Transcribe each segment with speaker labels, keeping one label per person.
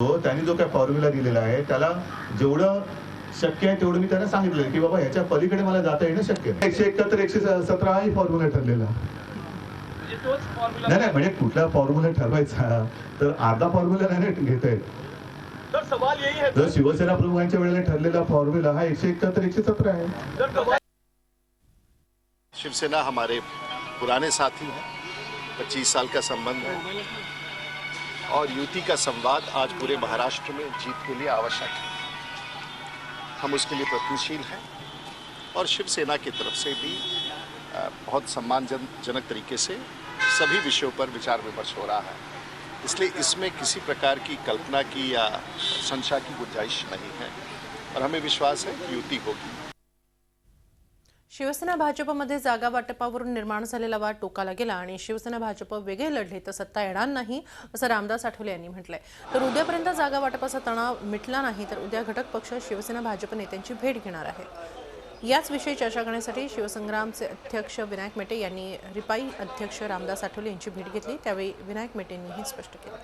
Speaker 1: हो, त्यांनी जो काय फॉर्म्युला दिलेला आहे त्याला जेवढं शक्य आहे तेवढं मी त्यांना सांगितलं की बाबा ह्याच्या पलीकडे मला जाता येणं शक्य नाही. 171 117 हा फॉर्म्युला ठरलेला. नाही नाही, म्हणजे कुठला फॉर्म्युला ठरवायचा तर अर्धा फॉर्म्युला नाही घेता येत.
Speaker 2: सर सवाल यही है,
Speaker 1: जर शिवसेना प्रमुखांच्या वेळेला ठरलेला फॉर्म्युला हा 171 117 आहे.
Speaker 3: शिवसेना हमारे पुराने साथी हैं, 25 साल का संबंध है और युति का संवाद आज पूरे महाराष्ट्र में जीत के लिए आवश्यक है। हम उसके लिए प्रयत्नशील हैं और शिवसेना की तरफ से भी बहुत सम्मानजनक तरीके से सभी विषयों पर विचार विमर्श हो रहा है, इसलिए इसमें किसी प्रकार की कल्पना की या संशय की गुंजाइश नहीं है और हमें विश्वास है कि युति होगी।
Speaker 4: शिवसेना भाजपमध्ये जागा वाटपावरून निर्माण झालेला वाद टोकाला गेला आणि शिवसेना भाजप वेगळे लढले तर सत्ता येणार नाही असं रामदास आठवले यांनी म्हटलंय. तर उद्यापर्यंत जागा वाटपाचा तणाव मिटला नाही तर उद्या घटक पक्ष शिवसेना भाजप नेत्यांची भेट घेणार आहे. याच विषयी चर्चा करण्यासाठी शिवसंग्रामचे अध्यक्ष विनायक मेटे यांनी रिपाई अध्यक्ष रामदास आठवले यांची भेट घेतली. त्यावेळी विनायक मेटेंनी हे स्पष्ट केलं.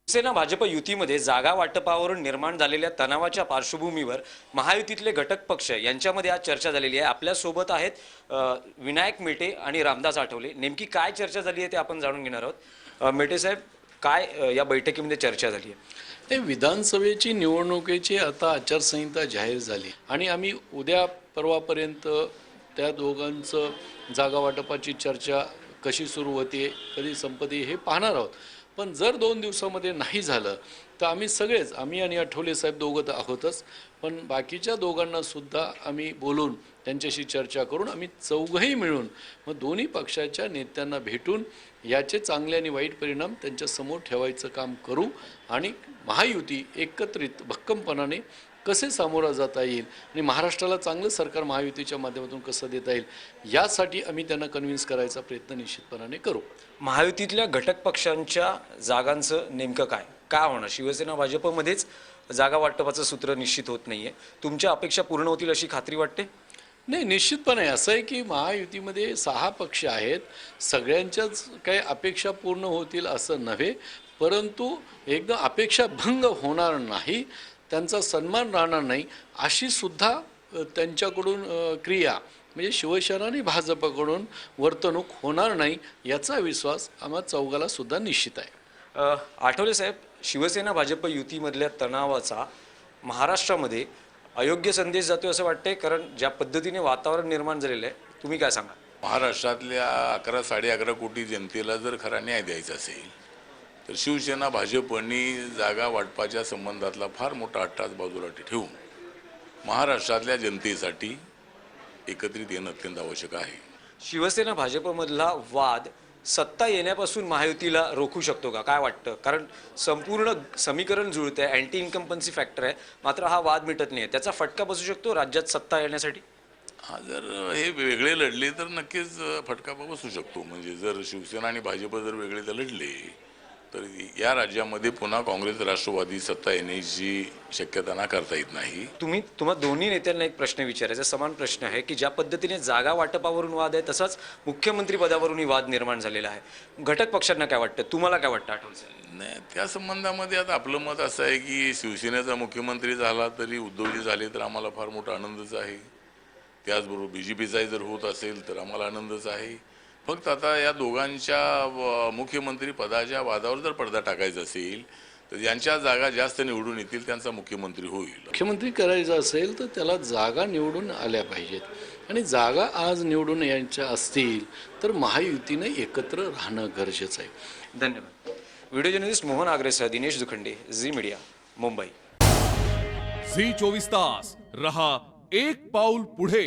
Speaker 5: शिवसेना भाजप युतीमध्ये जागा वाटपावरून निर्माण झालेल्या तणावाच्या पार्श्वभूमीवर महायुतीतले घटक पक्ष यांच्यामध्ये आज चर्चा झालेली आहे. आपल्या सोबत आहेत विनायक मेटे आणि रामदास आठवले. नेमकी काय चर्चा झाली आहे ते आपण जाणून घेणार आहोत. मेटे साहेब, काय या बैठकीमध्ये चर्चा झाली आहे?
Speaker 6: ते विधानसभेची निवडणुकीची आता आचारसंहिता जाहीर झाली आणि आम्ही उद्या परवापर्यंत त्या दोघांचं जागा वाटपाची चर्चा कशी सुरू होते, कधी संपते हे पाहणार आहोत. पण जर 2 दिवसामध्ये नाही झालं तर आम्ही सगळेच, आम्ही आणि आठवले साहेब दोघं तर आहोतच, पण बाकीच्या दोघांना सुद्धा आम्ही बोलून त्यांच्याशी चर्चा करून आम्ही चौघंही मिळून मग दोन्ही पक्षाच्या नेत्यांना भेटून याचे चांगले आणि वाईट परिणाम त्यांच्यासमोर ठेवायचं काम करू आणि महायुती एकत्रित भक्कमपणाने कसे सामोरा जाता येईल आणि महाराष्ट्राला चांगलं सरकार महायुतीच्या माध्यमातून कसं देता येईल यासाठी आम्ही त्यांना कन्व्हिन्स करायचा प्रयत्न निश्चितपणाने करू.
Speaker 5: महायुतीतल्या घटक पक्षांच्या जागांचं नेमकं काय होणार? शिवसेना भाजपमध्येच जागा वाटपाचं सूत्र निश्चित होत नाहीये. तुमच्या अपेक्षा पूर्ण होतील अशी खात्री वाटते?
Speaker 6: नाही, निश्चितपणे असं आहे की महायुतीमध्ये 6 पक्ष आहेत. सगळ्यांच्याच काही अपेक्षा पूर्ण होतील असं नव्हे, परंतु एकदम अपेक्षा भंग होणार नाही, त्यांचा सन्मान राहणार नाही अशी सुद्धा त्यांच्याकडून क्रिया म्हणजे शिवसेना आणि भाजपकडून वर्तणूक होणार नाही याचा विश्वास आम्हा चौघाला सुद्धा निश्चित आहे.
Speaker 5: आठवले साहेब, शिवसेना भाजप युतीमधल्या तणावाचा महाराष्ट्रामध्ये अयोग्य संदेश जातो असं वाटतंय, कारण ज्या पद्धतीने वातावरण निर्माण झालेलं आहे, तुम्ही काय सांगा?
Speaker 7: महाराष्ट्रातल्या 11-11.5 कोटी जनतेला जर खरा न्याय द्यायचा असेल तर शिवसेना भाजपनी जागा वाटपाच्या संबंधातला फार मोठा अट्टास बाजूला ठेवून महाराष्ट्रातल्या जनतेसाठी एकत्रित येणं अत्यंत आवश्यक आहे.
Speaker 5: शिवसेना भाजपमधला वाद सत्ता येण्यापासून महायुतीला रोखू शकतो का? काय वाटतं? कारण संपूर्ण समीकरण जुळत आहे, अँटी इन्कम्पन्सी फॅक्टर आहे, मात्र हा वाद मिटत नाही आहे. त्याचा फटका बसू शकतो राज्यात सत्ता येण्यासाठी?
Speaker 7: हा, जर हे वेगळे लढले तर नक्कीच फटका बसू शकतो. म्हणजे जर शिवसेना आणि भाजप जर वेगळे तर लढले तर या राज्यामध्ये पुन्हा काँग्रेस राष्ट्रवादी सत्ता येण्याची शक्यता नाकारता येत नाही.
Speaker 5: तुम्हा दोन्ही नेत्यांना एक प्रश्न विचारायचा, समान प्रश्न आहे की ज्या पद्धतीने जागा वाटपावरून वाद आहे तसाच मुख्यमंत्री पदावरूनही वाद निर्माण झालेला आहे. घटक पक्षांना काय वाटतं? तुम्हाला काय वाटतं आठवले?
Speaker 7: नाही, त्या संबंधामध्ये आता आपलं मत असं आहे की शिवसेनेचा मुख्यमंत्री झाला तरी उद्धवजी झाले तर आम्हाला फार मोठा आनंदच आहे. त्याचबरोबर BJPचाही जर होत असेल तर आम्हाला आनंदच आहे. फक्त आता या दोघांच्या मुख्यमंत्री पदाच्या वादावर जर पडदा टाकायचा असेल तर ज्यांच्या जागा जास्त निवडून येतील त्यांचा मुख्यमंत्री होईल.
Speaker 6: मुख्यमंत्री करायचं असेल तर त्याला जागा निवडून आल्या पाहिजेत आणि जागा आज निवडून यायच्या असतील तर महायुतीने एकत्र राहणं गरजेचं आहे.
Speaker 5: धन्यवाद. व्हिडिओ जर्नलिस्ट मोहन आग्रेसह Dinesh Dukhande, Zee media, Mumbai.
Speaker 8: Zee 24 तास रहा एक पाऊल पुढे.